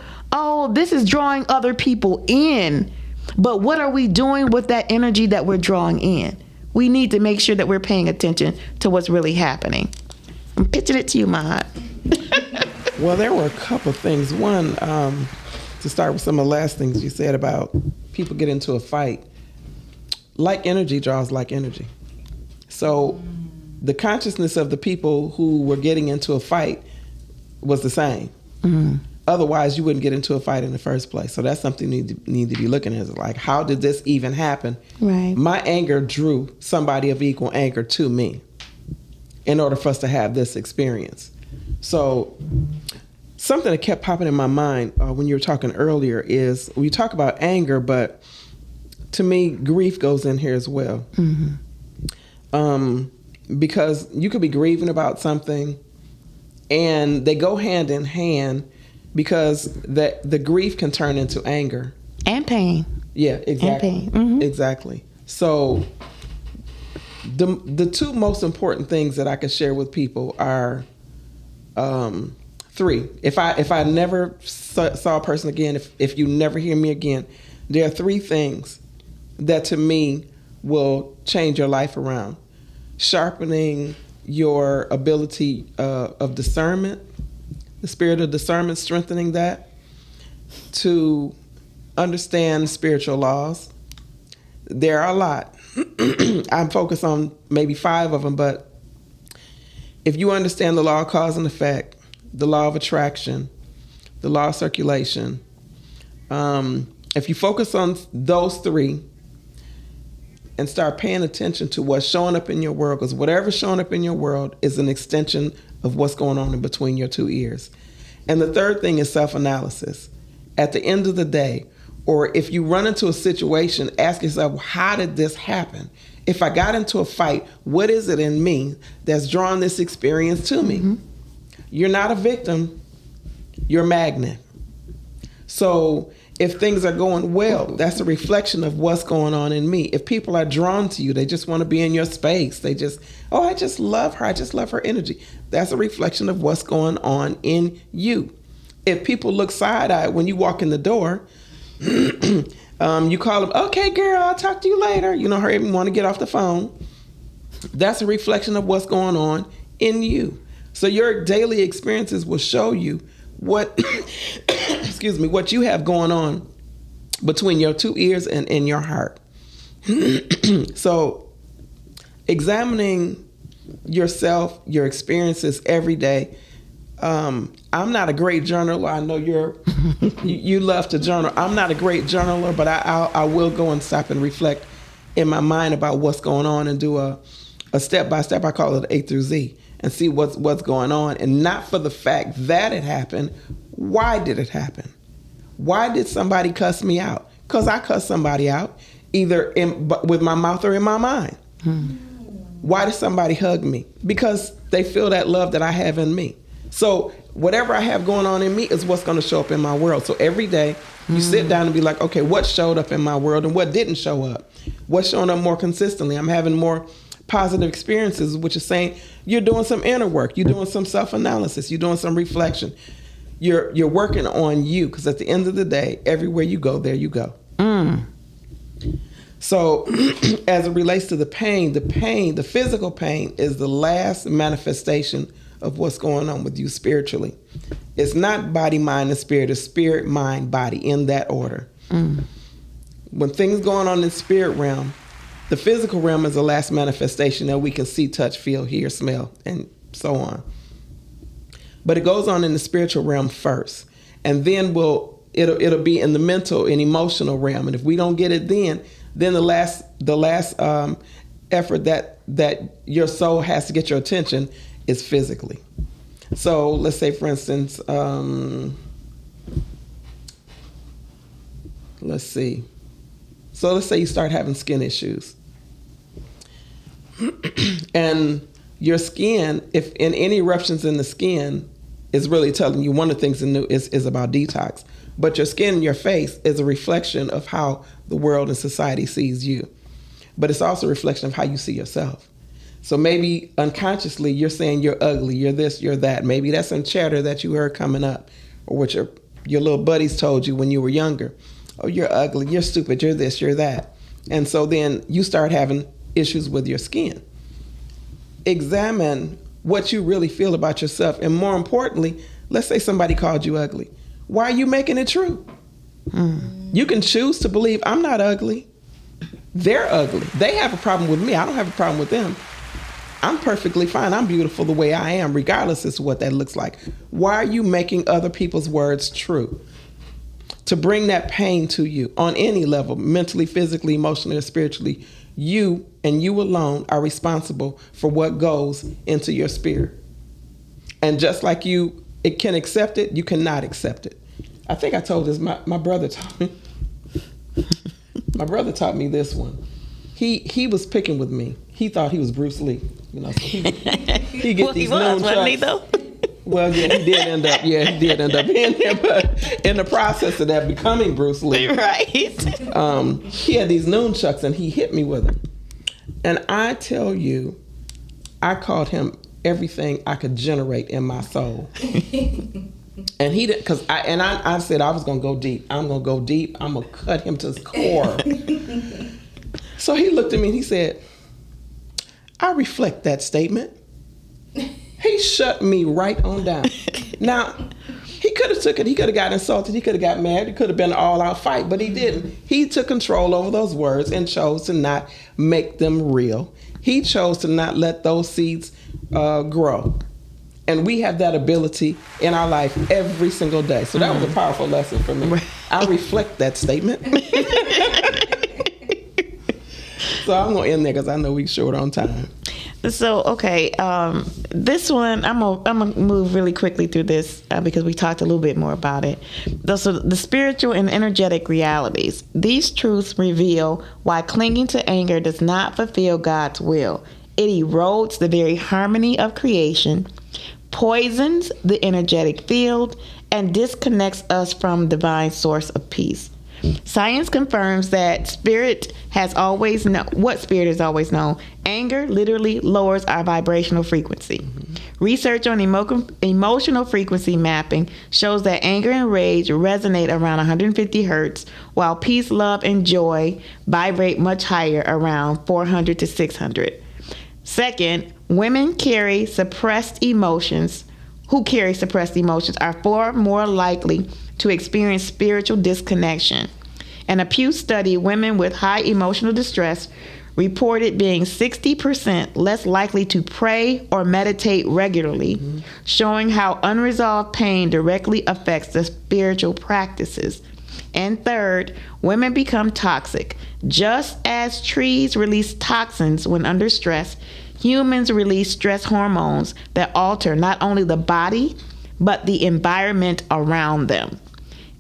This is drawing other people in. But what are we doing with that energy that we're drawing in? We need to make sure that we're paying attention to what's really happening. I'm pitching it to you, Mahad. Well, there were a couple of things. One, to start with some of the last things you said about people get into a fight. Like energy draws like energy. So the consciousness of the people who were getting into a fight was the same. Mm-hmm. Otherwise, you wouldn't get into a fight in the first place. So that's something you need to be looking at. Like, how did this even happen? Right. My anger drew somebody of equal anger to me in order for us to have this experience. So something that kept popping in my mind when you were talking earlier is we talk about anger, but to me, grief goes in here as well. Mm-hmm. Because you could be grieving about something and they go hand in hand, because the grief can turn into anger and pain. Yeah, exactly. And pain. Mm-hmm. Exactly. So the two most important things that I can share with people are three. If I never saw a person again, if you never hear me again, there are three things that to me will change your life around. Sharpening your ability of discernment, the spirit of discernment, strengthening that, to understand spiritual laws. There are a lot. I'm focused on maybe 5 of them, but if you understand the law of cause and effect, the law of attraction, the law of circulation, if you focus on those 3, and start paying attention to what's showing up in your world, because whatever's showing up in your world is an extension of what's going on in between your two ears. And the third thing is self-analysis. At the end of the day, or if you run into a situation, ask yourself, how did this happen? If I got into a fight, what is it in me that's drawing this experience to me? Mm-hmm. You're not a victim, you're a magnet. So if things are going well, that's a reflection of what's going on in me. If people are drawn to you, they just want to be in your space. They just, I just love her. I just love her energy. That's a reflection of what's going on in you. If people look side-eyed when you walk in the door, you call them, okay, girl, I'll talk to you later. Her even want to get off the phone. That's a reflection of what's going on in you. So your daily experiences will show you what what you have going on between your two ears and in your heart. So examining yourself, your experiences every day. I'm not a great journaler. I know you love to journal. I'm not a great journaler, but I will go and stop and reflect in my mind about what's going on and do a step-by-step. I call it A through Z, and see what's going on. And not for the fact that it happened. Why did it happen? Why did somebody cuss me out? Because I cussed somebody out, either with my mouth or in my mind. Why did somebody hug me? Because they feel that love that I have in me. So whatever I have going on in me is what's going to show up in my world. So every day you sit down and be like, okay, what showed up in my world and what didn't show up? What's showing up more consistently? I'm having more positive experiences, which is saying you're doing some inner work. You're doing some self-analysis. You're doing some reflection. You're working on you, because at the end of the day, everywhere you go, there you go. So as it relates to the pain, the physical pain is the last manifestation of what's going on with you spiritually. It's not body, mind, and spirit. It's spirit, mind, body, in that order. When things going on in the spirit realm, the physical realm is the last manifestation that we can see, touch, feel, hear, smell, and so on. But it goes on in the spiritual realm first, and then it'll be in the mental and emotional realm. And if we don't get it then the last effort that your soul has to get your attention is physically. So let's say, for instance, let's see. So let's say you start having skin issues. And your skin, if in any eruptions in the skin, is really telling you one of the things is about detox. But your skin and your face is a reflection of how the world and society sees you. But it's also a reflection of how you see yourself. So maybe unconsciously you're saying you're ugly, you're this, you're that. Maybe that's some chatter that you heard coming up, or what your little buddies told you when you were younger. Oh, you're ugly, you're stupid, you're this, you're that. And so then you start having issues with your skin. Examine what you really feel about yourself. And more importantly, let's say somebody called you ugly. Why are you making it true? You can choose to believe I'm not ugly. They're ugly. They have a problem with me. I don't have a problem with them. I'm perfectly fine. I'm beautiful the way I am, regardless as to what that looks like. Why are you making other people's words true? To bring that pain to you on any level, mentally, physically, emotionally, or spiritually, you and you alone are responsible for what goes into your spirit. And just like it can accept it, you cannot accept it. I think I told this, my brother taught me. My brother taught me this one. He was picking with me. He thought he was Bruce Lee. So he get these noon chucks. Well, yeah, he did end up being there, but in the process of that, becoming Bruce Lee. Right. He had these nunchucks and he hit me with them. And I tell you, I called him everything I could generate in my soul. And he did, because I said I was going to go deep. I'm going to go deep. I'm going to cut him to his core. So he looked at me and he said, I reflect that statement. He shut me right on down. Now, he could have took it. He could have got insulted. He could have got mad. It could have been an all-out fight, but he didn't. He took control over those words and chose to not make them real. He chose to not let those seeds grow. And we have that ability in our life every single day. So that was a powerful lesson for me. I reflect that statement. So I'm going to end there because I know we're short on time. So, okay, this one, I'm gonna move really quickly through this because we talked a little bit more about it. So the spiritual and energetic realities. These truths reveal why clinging to anger does not fulfill God's will. It erodes the very harmony of creation, poisons the energetic field, and disconnects us from divine source of peace. Science confirms that spirit has always known. Anger literally lowers our vibrational frequency. Research on emotional frequency mapping shows that anger and rage resonate around 150 hertz, while peace, love, and joy vibrate much higher, around 400 to 600. Second, women who carry suppressed emotions are far more likely to experience spiritual disconnection. In a Pew study, women with high emotional distress reported being 60% less likely to pray or meditate regularly, showing how unresolved pain directly affects the spiritual practices. And third, women become toxic. Just as trees release toxins when under stress, humans release stress hormones that alter not only the body, but the environment around them.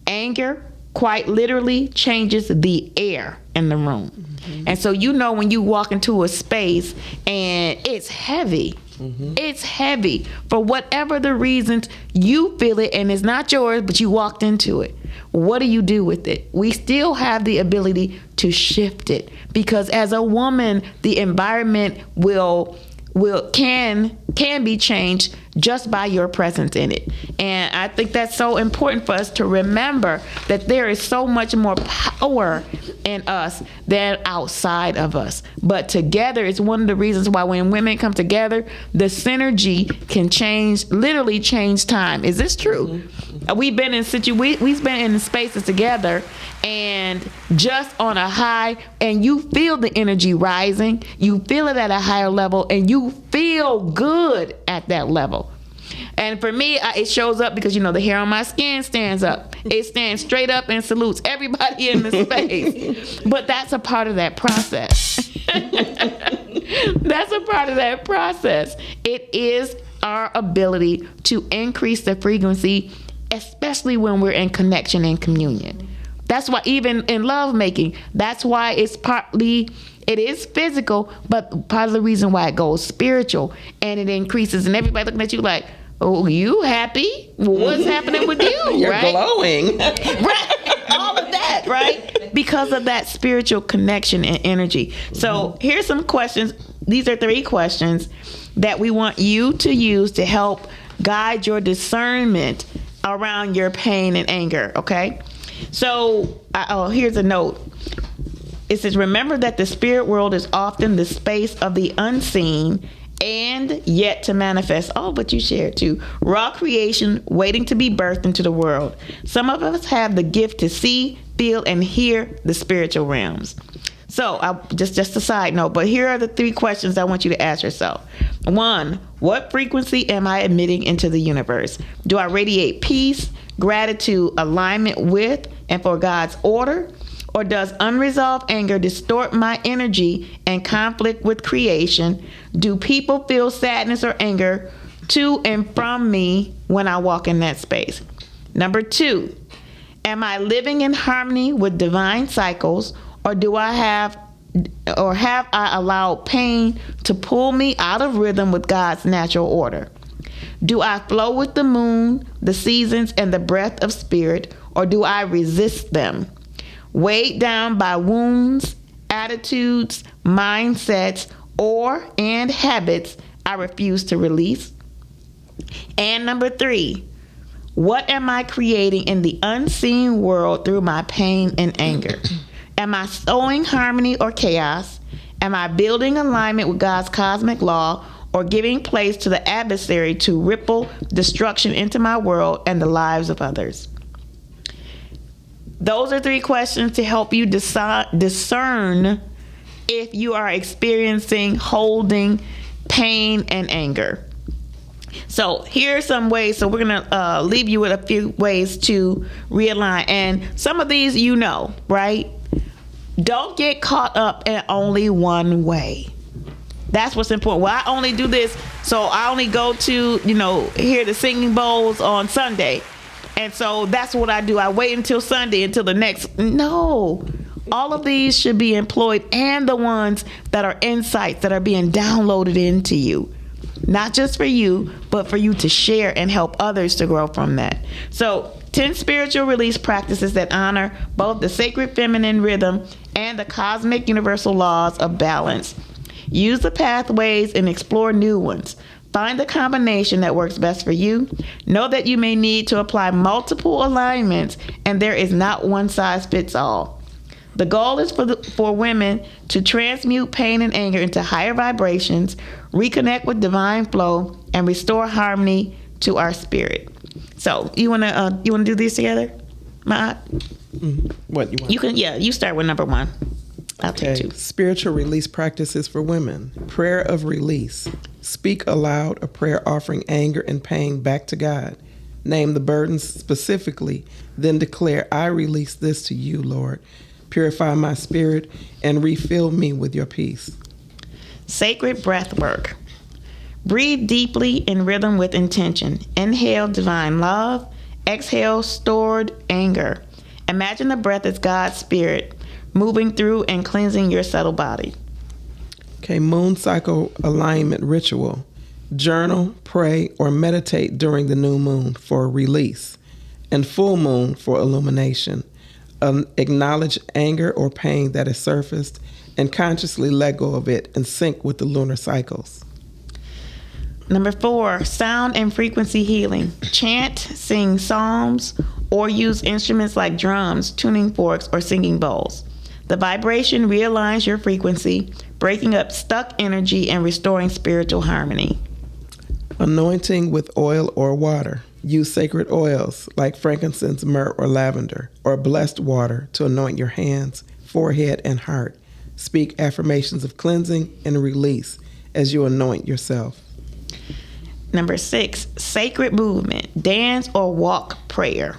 Anger quite literally changes the air in the room. And so when you walk into a space and it's heavy, it's heavy for whatever the reasons, you feel it and it's not yours, but you walked into it. What do you do with it? We still have the ability to shift it, because as a woman, the environment can be changed just by your presence in it. And I think that's so important for us to remember that there is so much more power in us than outside of us. But together is one of the reasons why when women come together, the synergy can literally change time. Is this true? We've been in spaces together and just on a high, and you feel the energy rising, you feel it at a higher level, and you feel good at that level. And for me, it shows up because, the hair on my skin stands up. It stands straight up and salutes everybody in the space. But that's a part of that process. That's a part of that process. It is our ability to increase the frequency, especially when we're in connection and communion. That's why even in lovemaking, that's why it is physical, but part of the reason why it goes spiritual and it increases, and everybody looking at you like, oh, you happy? Well, what's happening with you? You're right? glowing. Right. All of that, right? Because of that spiritual connection and energy. So here's some questions. These are 3 questions that we want you to use to help guide your discernment around your pain and anger, okay? So, here's a note. It says, remember that the spirit world is often the space of the unseen and yet to manifest. Oh, but you shared too. Raw creation waiting to be birthed into the world. Some of us have the gift to see, feel, and hear the spiritual realms. So, just a side note, but here are the 3 questions I want you to ask yourself. 1, what frequency am I emitting into the universe? Do I radiate peace, gratitude, alignment with, and for God's order? Or does unresolved anger distort my energy and conflict with creation? Do people feel sadness or anger to and from me when I walk in that space? Number 2, am I living in harmony with divine cycles, or have I allowed pain to pull me out of rhythm with God's natural order? Do I flow with the moon, the seasons, and the breath of spirit, or do I resist them? Weighed down by wounds, attitudes, mindsets, and habits I refuse to release. And number 3, what am I creating in the unseen world through my pain and anger? Am I sowing harmony or chaos? Am I building alignment with God's cosmic law, or giving place to the adversary to ripple destruction into my world and the lives of others? Those are 3 questions to help you discern if you are holding pain and anger. So here are some ways. So we're going to leave you with a few ways to realign. And some of these, right? Don't get caught up in only one way. That's what's important. Well, I only do this, so I only go to, hear the singing bowls on Sunday. And so that's what I do. I wait until Sunday, until the next. No. All of these should be employed, and the ones that are insights that are being downloaded into you. Not just for you, but for you to share and help others to grow from that. So 10 spiritual release practices that honor both the sacred feminine rhythm and the cosmic universal laws of balance. Use the pathways and explore new ones. Find the combination that works best for you. Know that you may need to apply multiple alignments, and there is not one size fits all. The goal is for women to transmute pain and anger into higher vibrations, reconnect with divine flow, and restore harmony to our spirit. So, you wanna do these together, Ma'at? What you want? You can. Yeah, you start with number 1. I'll take 2. Spiritual release practices for women. Prayer of release. Speak aloud a prayer offering anger and pain back to God. Name the burdens specifically, then declare, I release this to you, Lord. Purify my spirit and refill me with your peace. Sacred breath work. Breathe deeply in rhythm with intention. Inhale divine love. Exhale stored anger. Imagine the breath as God's spirit moving through and cleansing your subtle body. Okay, moon cycle alignment ritual. Journal, pray, or meditate during the new moon for release, and full moon for illumination. Acknowledge anger or pain that has surfaced and consciously let go of it and sync with the lunar cycles. Number 4, sound and frequency healing. Chant, sing psalms, or use instruments like drums, tuning forks, or singing bowls. The vibration realigns your frequency, breaking up stuck energy and restoring spiritual harmony. Anointing with oil or water. Use sacred oils like frankincense, myrrh, or lavender, or blessed water to anoint your hands, forehead, and heart. Speak affirmations of cleansing and release as you anoint yourself. Number 6, sacred movement. Dance or walk prayer.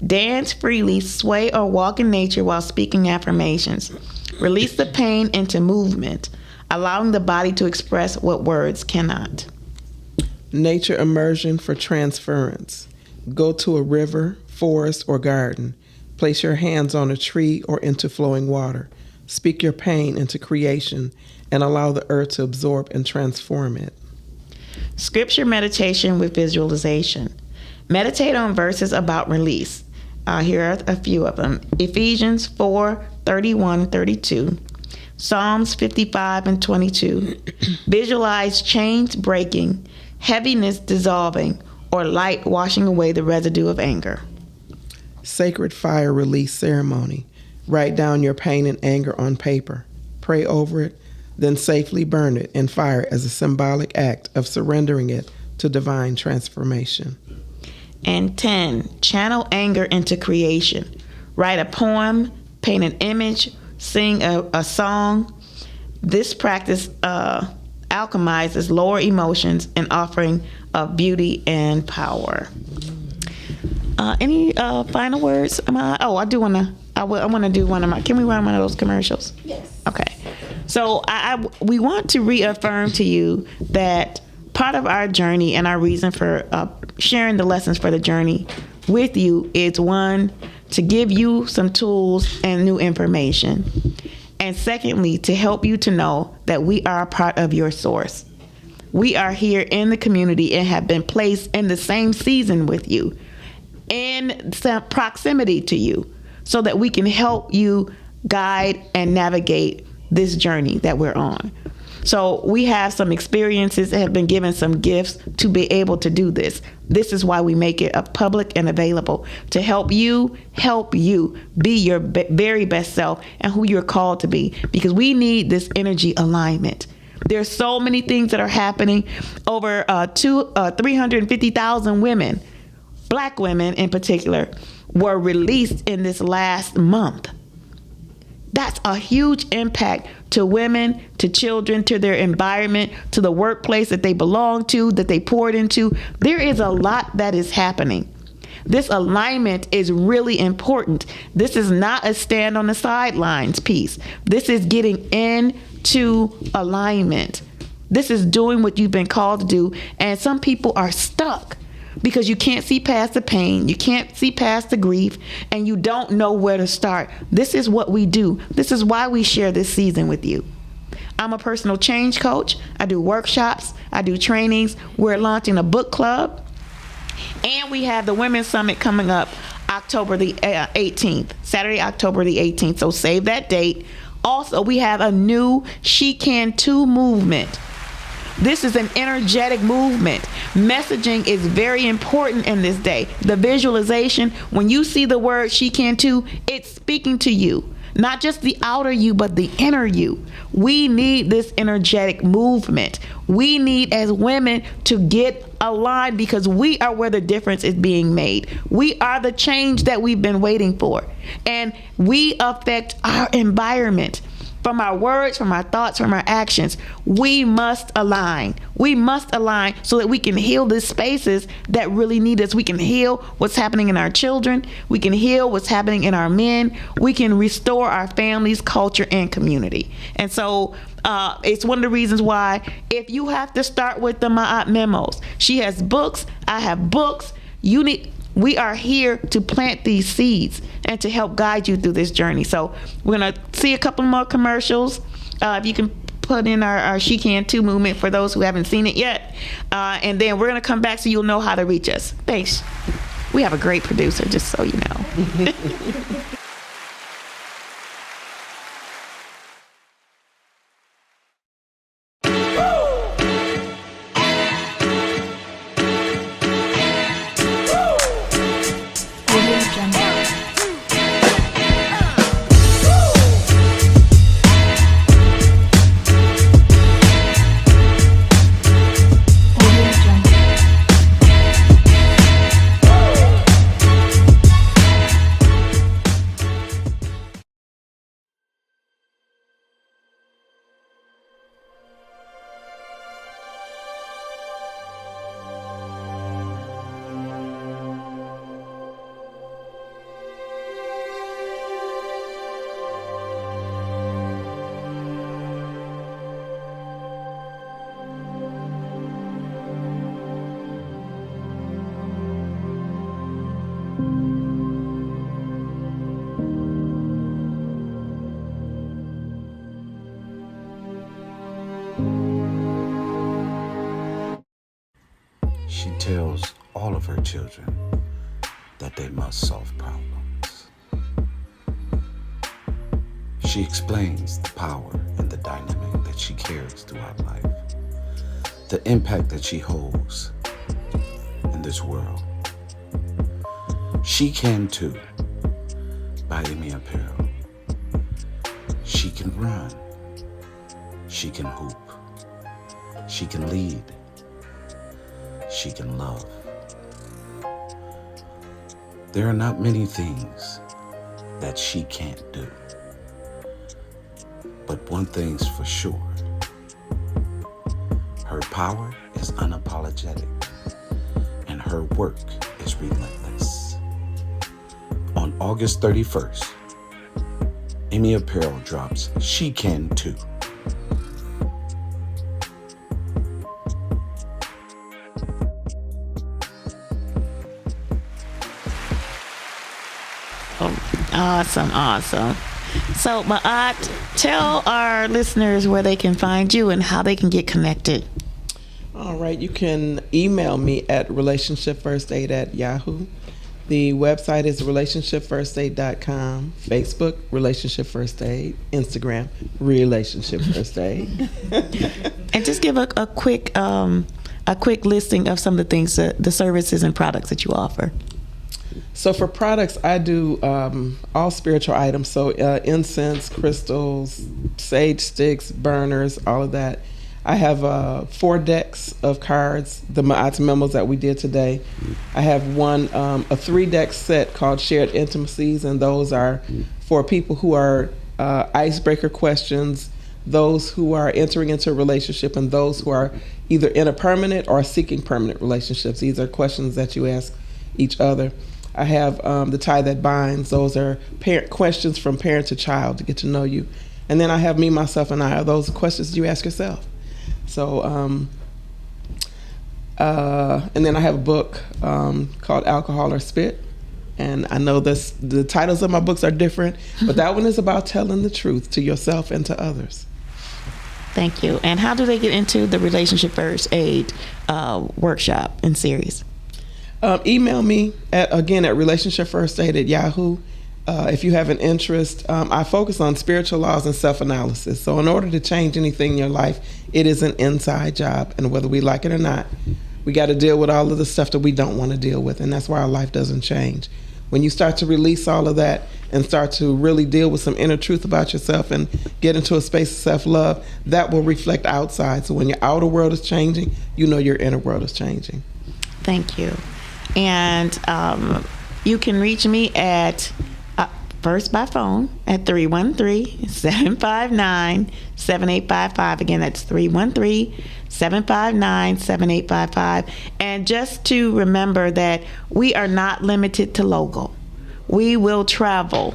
Dance freely, sway or walk in nature while speaking affirmations. Release the pain into movement, allowing the body to express what words cannot. Nature immersion for transference. Go to a river, forest, or garden. Place your hands on a tree or into flowing water. Speak your pain into creation and allow the earth to absorb and transform it. Scripture meditation with visualization. Meditate on verses about release. Here are a few of them. Ephesians 4:31-32. Psalms 55 and 22. Visualize chains breaking, heaviness dissolving, or light washing away the residue of anger. Sacred fire release ceremony. Write down your pain and anger on paper. Pray over it, then safely burn it in fire as a symbolic act of surrendering it to divine transformation. And 10, channel anger into creation. Write a poem, paint an image, sing a song. This practice alchemizes lower emotions and offering of beauty and power. Any final words? I do want to. I want to do one of my. Can we run one of those commercials? Yes. Okay. So we want to reaffirm to you that part of our journey and our reason for sharing the lessons for the journey with you is, 1, to give you some tools and new information. And secondly, to help you to know that we are a part of your source. We are here in the community and have been placed in the same season with you, in some proximity to you, so that we can help you guide and navigate this journey that we're on. So we have some experiences and have been given some gifts to be able to do this. This is why we make it public and available, to help you be your very best self and who you're called to be, because we need this energy alignment. There's so many things that are happening. Over 350,000 women, Black women in particular, were released in this last month. That's a huge impact to women, to children, to their environment, to the workplace that they belong to, that they poured into. There is a lot that is happening. This alignment is really important. This is not a stand on the sidelines piece. This is getting into alignment. This is doing what you've been called to do. And some people are stuck because you can't see past the pain, you can't see past the grief, and you don't know where to start. This is what we do. This is why we share this season with you. I'm a personal change coach. I do workshops. I do trainings. We're launching a book club. And we have the Women's Summit coming up October the 18th, Saturday, October the 18th. So save that date. Also, we have a new She Can Too movement. This is an energetic movement. Messaging is very important in this day. The visualization, when you see the word She Can Too, it's speaking to you. Not just the outer you, but the inner you. We need this energetic movement. We need, as women, to get aligned because we are where the difference is being made. We are the change that we've been waiting for. And we affect our environment. From our words, from our thoughts, from our actions, we must align. We must align so that we can heal the spaces that really need us. We can heal what's happening in our children. We can heal what's happening in our men. We can restore our families, culture, and community. And so it's one of the reasons why if you have to start with the Ma'at memos, she has books, I have books. We are here to plant these seeds and to help guide you through this journey. So we're going to see a couple more commercials. If you can put in our She Can Too movement for those who haven't seen it yet. And then we're going to come back so you'll know how to reach us. Thanks. We have a great producer, just so you know. She tells all of her children that they must solve problems. She explains the power and the dynamic that she carries throughout life, the impact that she holds in this world. She Can Too by Amy Apparel. She can run. She can hoop. She can lead. She can love. There are not many things that she can't do. But one thing's for sure. Her power is unapologetic, and her work is relentless. On August 31st, Amy Apparel drops She Can Too. Awesome. So, Ma'at, tell our listeners where they can find you and how they can get connected. All right, you can email me at relationshipfirstaid@yahoo. The website is relationshipfirstaid.com. Facebook, Relationship First Aid. Instagram, Relationship First Aid. And just give a quick listing of some of the things, the services and products that you offer. So for products, I do all spiritual items. So incense, crystals, sage sticks, burners, all of that. I have 4 decks of cards, the Ma'at memos that we did today. I have a 3-deck set called Shared Intimacies, and those are for people who are icebreaker questions, those who are entering into a relationship, and those who are either in a permanent or seeking permanent relationships. These are questions that you ask each other. I have the tie that binds. Those are questions from parent to child to get to know you. And then I have me, myself, and I. Are those questions you ask yourself? So, and then I have a book called Alcohol or Spit. And I know the titles of my books are different, but that one is about telling the truth to yourself and to others. Thank you. And how do they get into the Relationship First Aid workshop and series? Email me at relationshipfirstaid@yahoo. If you have an interest, I focus on spiritual laws and self-analysis. So in order to change anything in your life, it is an inside job. And whether we like it or not, we got to deal with all of the stuff that we don't want to deal with. And that's why our life doesn't change. When you start to release all of that and start to really deal with some inner truth about yourself and get into a space of self-love, that will reflect outside. So when your outer world is changing, you know your inner world is changing. Thank you. And you can reach me at first by phone at 313-759-7855. Again, that's 313-759-7855. And just to remember that we are not limited to local. We will travel.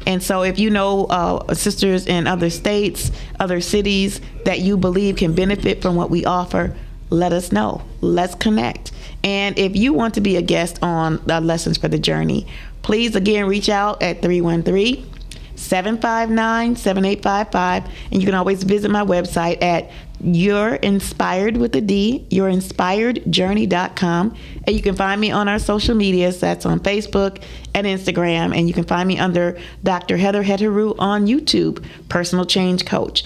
And so if you know sisters in other states, other cities that you believe can benefit from what we offer, let us know. Let's connect. And if you want to be a guest on Lessons for the Journey, please again reach out at 313-759-7855. And you can always visit my website at yourinspiredjourney.com. And you can find me on our social medias. That's on Facebook and Instagram. And you can find me under Dr. Hetheru on YouTube, Personal Change Coach.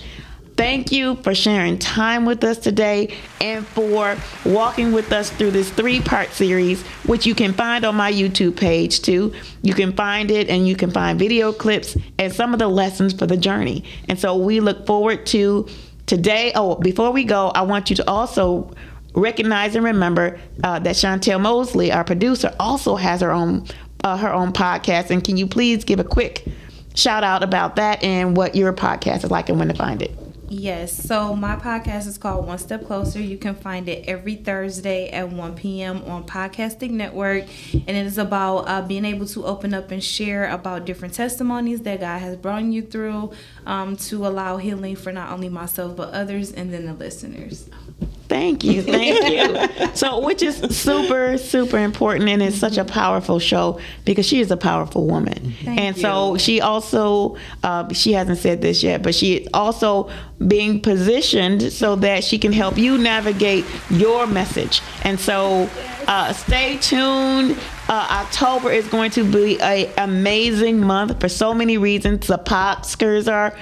Thank you for sharing time with us today and for walking with us through this 3-part series, which you can find on my YouTube page too. You can find it and you can find video clips and some of the lessons for the journey. And so we look forward to today. Oh, before we go, I want you to also recognize and remember that Chantel Mosley, our producer, also has her own podcast. And can you please give a quick shout out about that and what your podcast is like and when to find it? Yes, so my podcast is called One Step Closer. You can find it every Thursday at 1 p.m. on Podcasting Network, and it is about being able to open up and share about different testimonies that God has brought you through to allow healing for not only myself but others and then the listeners. Thank you. So, which is super, super important, and it's such a powerful show because she is a powerful woman. Thank you. So she also, she hasn't said this yet, but she is also being positioned so that she can help you navigate your message. And so stay tuned. October is going to be an amazing month for so many reasons. The Oscars are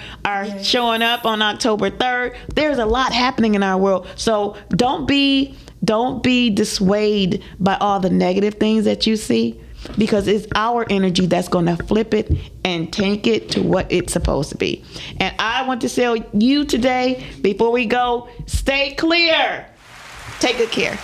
showing up on October 3rd. There's a lot happening in our world. So don't be dissuaded by all the negative things that you see, because it's our energy that's going to flip it and take it to what it's supposed to be. And I want to tell you today, before we go, stay clear. Take good care.